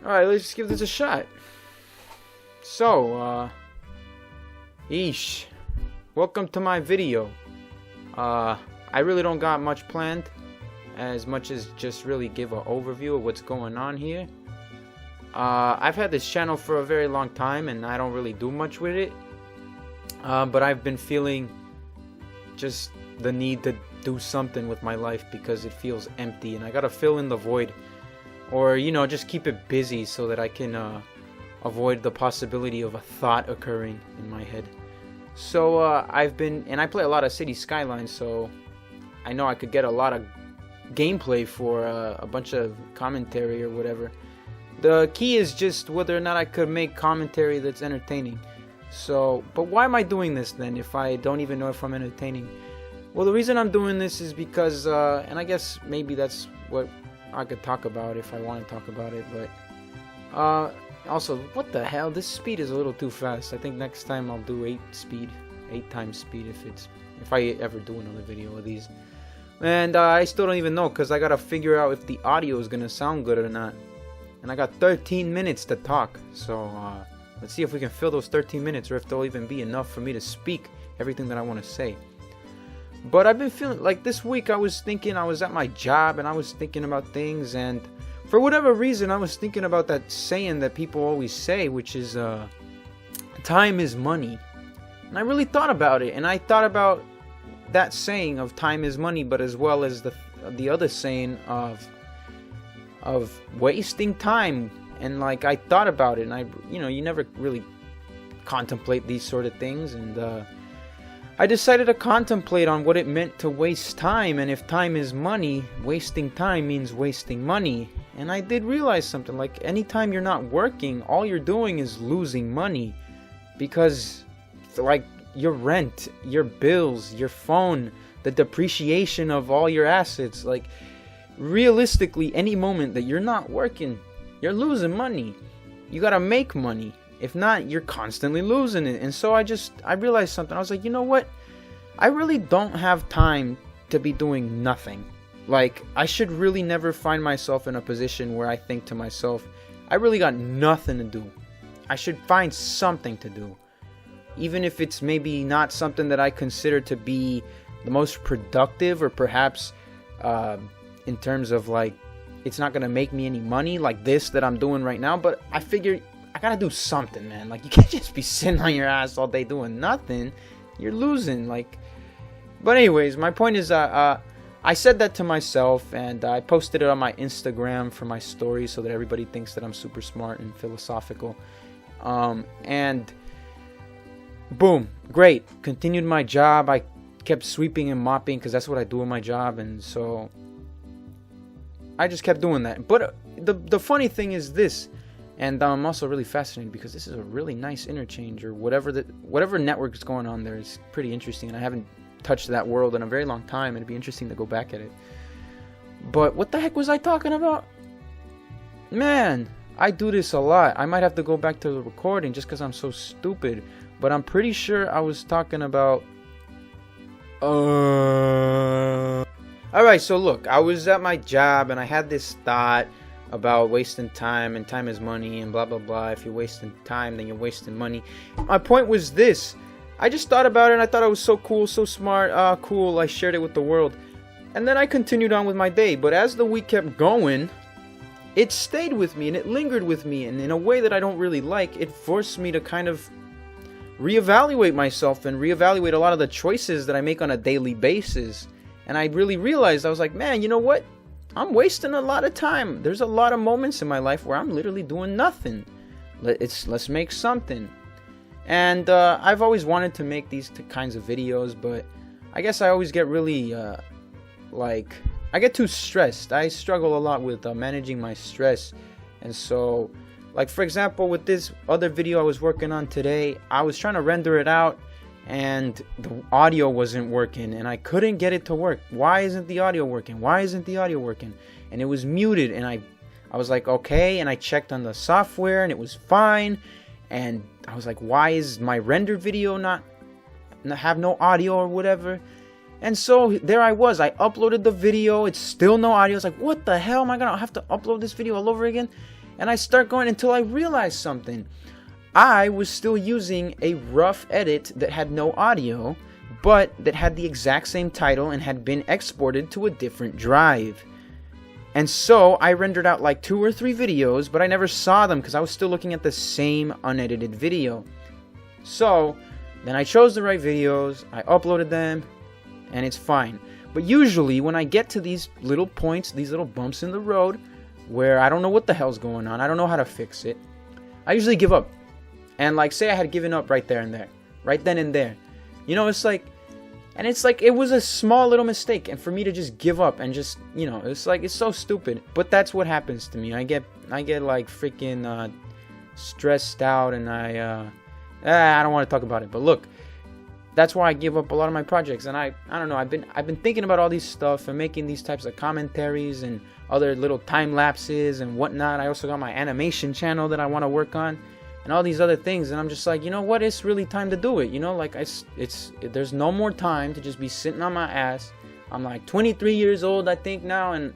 Alright, let's just give this a shot. So, Eesh. Welcome to my video. I really don't got much planned, as much as just really give an overview of what's going on here. I've had this channel for a very long time, and I don't really do much with it. But I've been feeling just the need to do something with my life because it feels empty, and I gotta fill in the void. Or, you know, just keep it busy so that I can avoid the possibility of a thought occurring in my head. So I play a lot of City Skylines, so I know I could get a lot of gameplay for a bunch of commentary or whatever. The key is just whether or not I could make commentary that's entertaining. So, but why am I doing this then if I don't even know if I'm entertaining? Well, the reason I'm doing this is because, and I guess maybe that's what I could talk about if I want to talk about it, but also, what the hell, this speed is a little too fast. I think next time I'll do 8 times speed if I ever do another video of these. And I still don't even know, because I gotta figure out if the audio is gonna sound good or not. And I got 13 minutes to talk, so let's see if we can fill those 13 minutes, or if there'll even be enough for me to speak everything that I want to say. But I've been feeling like this week I was at my job and I was thinking about things, and for whatever reason I was thinking about that saying that people always say, which is time is money. And I really thought about it, and I thought about that saying of time is money, but as well as the other saying of wasting time. And like, I thought about it, and you never really contemplate these sort of things, and I decided to contemplate on what it meant to waste time, and if time is money, wasting time means wasting money. And I did realize something, like anytime you're not working, all you're doing is losing money, because like your rent, your bills, your phone, the depreciation of all your assets, like realistically any moment that you're not working, you're losing money. You gotta make money. If not, you're constantly losing it. And so I realized something. I was like, you know what? I really don't have time to be doing nothing. Like, I should really never find myself in a position where I think to myself, I really got nothing to do. I should find something to do. Even if it's maybe not something that I consider to be the most productive, or perhaps in terms of like, it's not going to make me any money like this that I'm doing right now. But I figured I gotta do something, man. Like, you can't just be sitting on your ass all day doing nothing. You're losing, like. But anyways, my point is, I said that to myself, and I posted it on my Instagram for my story so that everybody thinks that I'm super smart and philosophical. And boom, great. Continued my job. I kept sweeping and mopping because that's what I do in my job, and so I just kept doing that. But the funny thing is this. And I'm also really fascinated because this is a really nice interchange, or whatever network is going on there is pretty interesting. And I haven't touched that world in a very long time, and it'd be interesting to go back at it. But what the heck was I talking about? Man, I do this a lot. I might have to go back to the recording just because I'm so stupid. But I'm pretty sure I was talking about... Alright, so look, I was at my job and I had this thought about wasting time, and time is money, and blah blah blah. If you're wasting time, then you're wasting money. My point was this. I just thought about it, and I thought it was so cool, so smart. Cool. I shared it with the world. And then I continued on with my day. But as the week kept going, it stayed with me, and it lingered with me, and in a way that I don't really like. It forced me to kind of reevaluate myself and reevaluate a lot of the choices that I make on a daily basis. And I really realized, I was like, man, you know what? I'm wasting a lot of time. There's a lot of moments in my life where I'm literally doing nothing. Let's make something. And I've always wanted to make these kinds of videos, but I guess I always get really, I get too stressed. I struggle a lot with managing my stress. And so, like, for example, with this other video I was working on today, I was trying to render it out, and the audio wasn't working, and I couldn't get it to work. Why isn't the audio working? Why isn't the audio working? And it was muted, and I was like, okay, and I checked on the software, and it was fine, and I was like, why is my rendered video not have no audio or whatever? And so there I was. I uploaded the video. It's still no audio. It's like, what the hell? Am I gonna have to upload this video all over again? And I start going until I realize something. I was still using a rough edit that had no audio, but that had the exact same title and had been exported to a different drive. And so I rendered out like 2 or 3 videos, but I never saw them because I was still looking at the same unedited video. So then I chose the right videos, I uploaded them, and it's fine. But usually when I get to these little points, these little bumps in the road, where I don't know what the hell's going on, I don't know how to fix it, I usually give up. And like, say I had given up right there and there, right then and there. You know, it's like, and it's like, it was a small little mistake, and for me to just give up and just, you know, it's like, it's so stupid. But that's what happens to me. I get like freaking stressed out, and I don't want to talk about it. But look, that's why I give up a lot of my projects. And I don't know, I've been thinking about all these stuff and making these types of commentaries and other little time lapses and whatnot. I also got my animation channel that I want to work on, and all these other things, and I'm just like, you know what, it's really time to do it, you know, like, there's no more time to just be sitting on my ass. I'm like 23 years old, I think, now, and,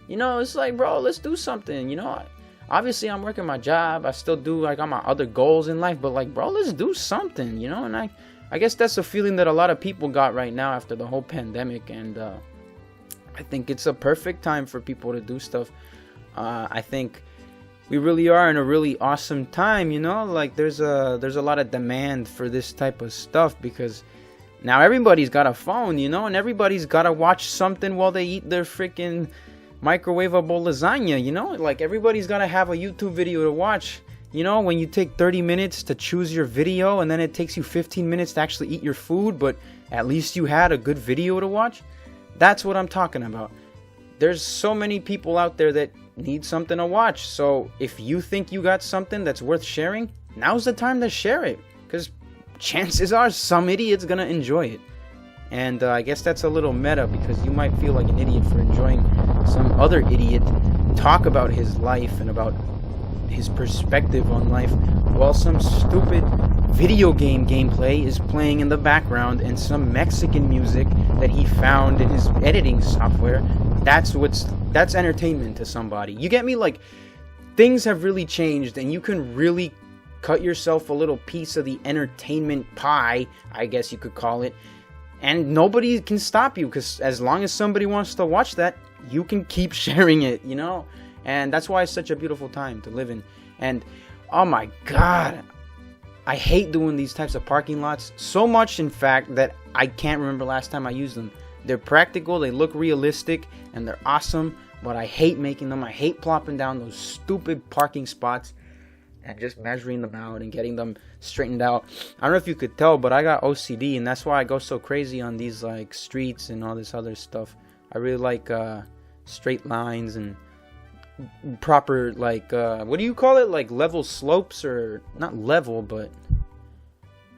you know, it's like, bro, let's do something, you know. Obviously, I'm working my job, I still do, like, got my other goals in life, but, like, bro, let's do something, you know. And I guess that's a feeling that a lot of people got right now after the whole pandemic, and I think it's a perfect time for people to do stuff. I think we really are in a really awesome time, you know, like there's a lot of demand for this type of stuff, because now everybody's got a phone, you know, and everybody's got to watch something while they eat their freaking microwavable lasagna, you know, like everybody's got to have a YouTube video to watch, you know, when you take 30 minutes to choose your video and then it takes you 15 minutes to actually eat your food, but at least you had a good video to watch. That's what I'm talking about. There's so many people out there that need something to watch. So if you think you got something that's worth sharing, now's the time to share it, because chances are some idiot's gonna enjoy it. And I guess that's a little meta, because you might feel like an idiot for enjoying some other idiot talk about his life and about his perspective on life, while some stupid video game gameplay is playing in the background and some Mexican music that he found in his editing software. That's entertainment to somebody. You get me? Like, things have really changed, and you can really cut yourself a little piece of the entertainment pie, I guess you could call it, and nobody can stop you, because as long as somebody wants to watch that, you can keep sharing it, you know? And that's why it's such a beautiful time to live in. And oh my god, I hate doing these types of parking lots so much, in fact, that I can't remember last time I used them. They're practical, they look realistic, and they're awesome, but I hate making them. I hate plopping down those stupid parking spots and just measuring them out and getting them straightened out. I don't know if you could tell, but I got OCD, and that's why I go so crazy on these like streets and all this other stuff. I really like straight lines and proper, like, what do you call it? Like level slopes, or not level, but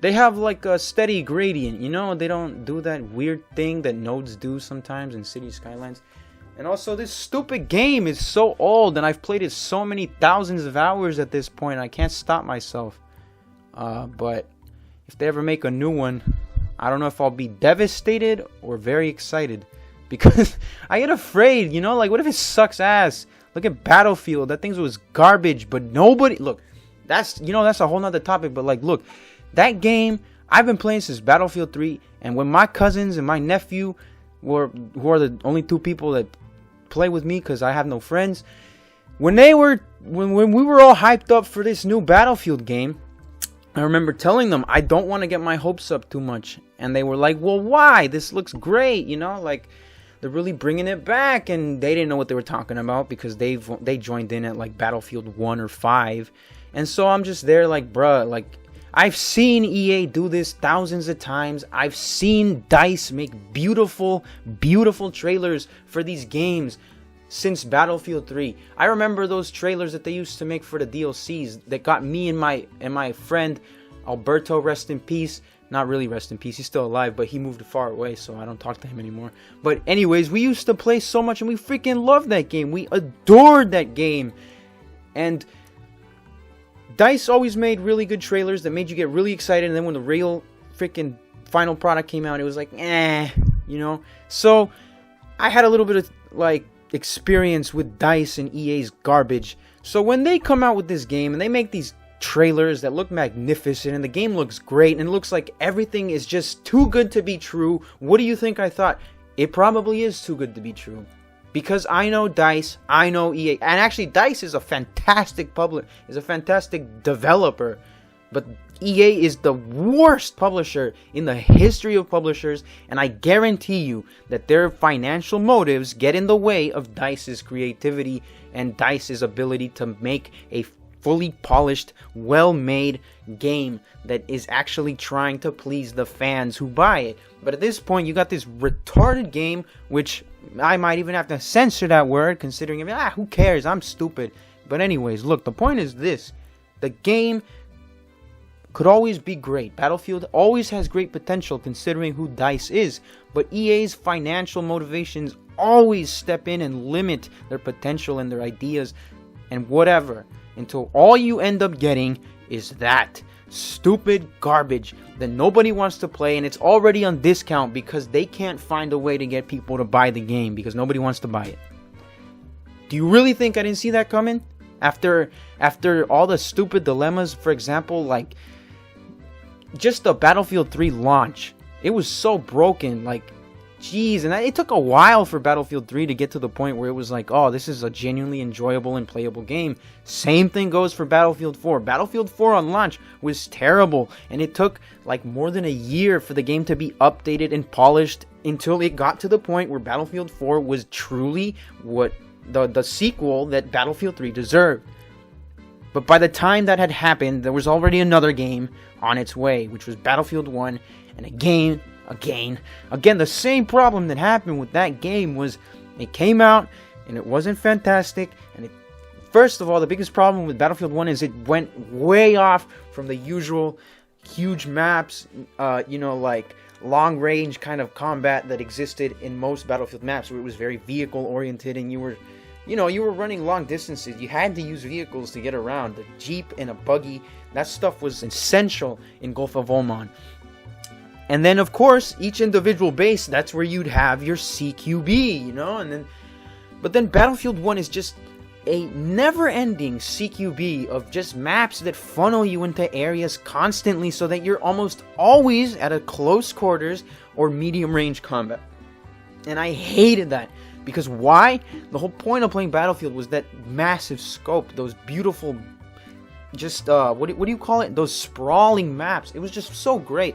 they have like a steady gradient, you know? They don't do that weird thing that nodes do sometimes in City Skylines. And also, this stupid game is so old, and I've played it so many thousands of hours at this point, I can't stop myself. But if they ever make a new one, I don't know if I'll be devastated or very excited, because I get afraid, you know? Like, what if it sucks ass? Look at Battlefield. That thing was garbage, but nobody... Look, that's, you know, that's a whole nother topic, but like, look, that game, I've been playing since Battlefield 3, and when my cousins and my nephew who are the only 2 people that play with me because I have no friends, when we were all hyped up for this new Battlefield game, I remember telling them I don't want to get my hopes up too much, and they were like, well, why? This looks great, you know, like, they're really bringing it back, and they didn't know what they were talking about, because they joined in at like Battlefield 1 or 5, and so I'm just there like, bruh, like, I've seen EA do this thousands of times. I've seen DICE make beautiful, beautiful trailers for these games since Battlefield 3. I remember those trailers that they used to make for the DLCs that got me and my friend Alberto, rest in peace. Not really rest in peace, he's still alive, but he moved far away, so I don't talk to him anymore. But anyways, we used to play so much, and we freaking loved that game. We adored that game. And DICE always made really good trailers that made you get really excited, and then when the real freaking final product came out, it was like, you know? So, I had a little bit of, like, experience with DICE and EA's garbage. So when they come out with this game and they make these trailers that look magnificent and the game looks great and it looks like everything is just too good to be true, what do you think I thought? It probably is too good to be true. Because I know DICE, I know EA, and actually DICE is a fantastic developer, but EA is the worst publisher in the history of publishers, and I guarantee you that their financial motives get in the way of DICE's creativity and DICE's ability to make a fully polished, well-made game that is actually trying to please the fans who buy it. But at this point, you got this retarded game, which I might even have to censor that word, considering, who cares, I'm stupid. But anyways, look, the point is this. The game could always be great. Battlefield always has great potential considering who DICE is. But EA's financial motivations always step in and limit their potential and their ideas and whatever. Until all you end up getting is that stupid garbage that nobody wants to play, and it's already on discount because they can't find a way to get people to buy the game because nobody wants to buy it. Do you really think I didn't see that coming? After all the stupid dilemmas, for example, like just the Battlefield 3 launch, it was so broken, like jeez, and it took a while for Battlefield 3 to get to the point where it was like, oh, this is a genuinely enjoyable and playable game. Same thing goes for Battlefield 4. Battlefield 4 on launch was terrible, and it took like more than a year for the game to be updated and polished until it got to the point where Battlefield 4 was truly what the sequel that Battlefield 3 deserved. But by the time that had happened, there was already another game on its way, which was Battlefield 1, and again, the same problem that happened with that game was it came out and it wasn't fantastic. And first of all, the biggest problem with Battlefield 1 is it went way off from the usual huge maps, like long range kind of combat that existed in most Battlefield maps, where it was very vehicle oriented and you were running long distances. You had to use vehicles to get around. The Jeep and a buggy, that stuff was essential in Gulf of Oman. And then, of course, each individual base, that's where you'd have your CQB, but then Battlefield 1 is just a never-ending CQB of just maps that funnel you into areas constantly so that you're almost always at a close quarters or medium-range combat. And I hated that. Because why? The whole point of playing Battlefield was that massive scope, those beautiful, just, what do you call it? Those sprawling maps. It was just so great.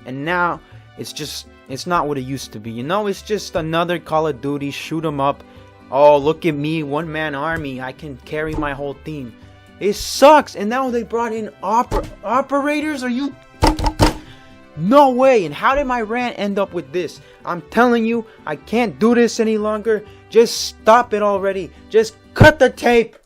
And now, it's not what it used to be. It's just another Call of Duty, shoot 'em up. Oh, look at me, one-man army. I can carry my whole team. It sucks. And now they brought in operators? Are you... No way. And how did my rant end up with this? I'm telling you, I can't do this any longer. Just stop it already. Just cut the tape.